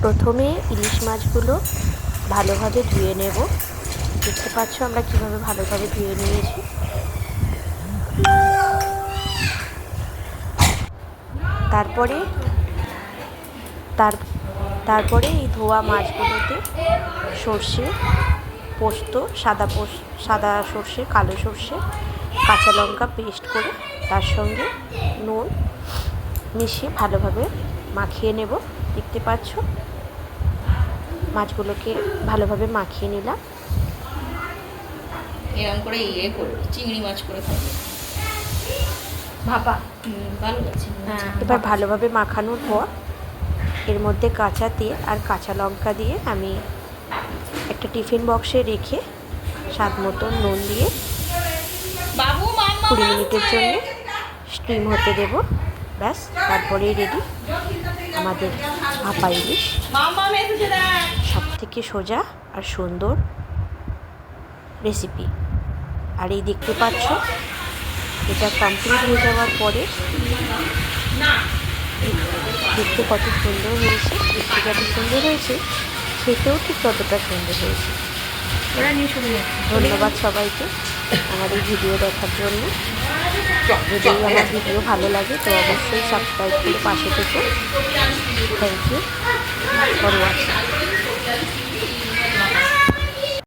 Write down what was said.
প্রথমে ইলিশ মাছগুলো ভালোভাবে ধুয়ে নেব। দেখতে পাচ্ছ আমরা কীভাবে ভালোভাবে ধুয়ে নিয়েছি। তারপরে এই ধোয়া মাছগুলোতে সর্ষে, পোস্ত, সাদা সর্ষে, কালো সর্ষে, কাঁচা লঙ্কা পেস্ট করে তার সঙ্গে নুন মিশিয়ে ভালোভাবে মাখিয়ে নেব। দেখতে পাচ্ছ মাছগুলোকে ভালোভাবে মাখিয়ে নিলাম। এরকম করে করবো, চিংড়ি মাছ করে খাবো ভাপা। ভালো লাগছে। এবার ভালোভাবে মাখানোর পর এর মধ্যে কাঁচা তেল আর কাঁচা লঙ্কা দিয়ে আমি একটা টিফিন বক্সে রেখে স্বাদ মতো নুন দিয়ে 20 মিনিটের জন্য স্টিম হতে দেব। ব্যাস, তারপরেই রেডি আমাদের ভাপা ইলিশ। সব থেকে সোজা আর সুন্দর রেসিপি। আর এই দেখতে পাচ্ছ এটা কমপ্লিট হয়ে যাওয়ার পরে দেখতে কত সুন্দর হয়েছে। দেখতে যত সুন্দর হয়েছে খেতেও ঠিক ততটা সুন্দর হয়েছে। ধন্যবাদ সবাইকে আমার এই ভিডিও দেখার জন্য। যদি আমার ভিডিও ভালো লাগে তো অবশ্যই সাবস্ক্রাইব করে পাশে থেকো। Thank you for watching.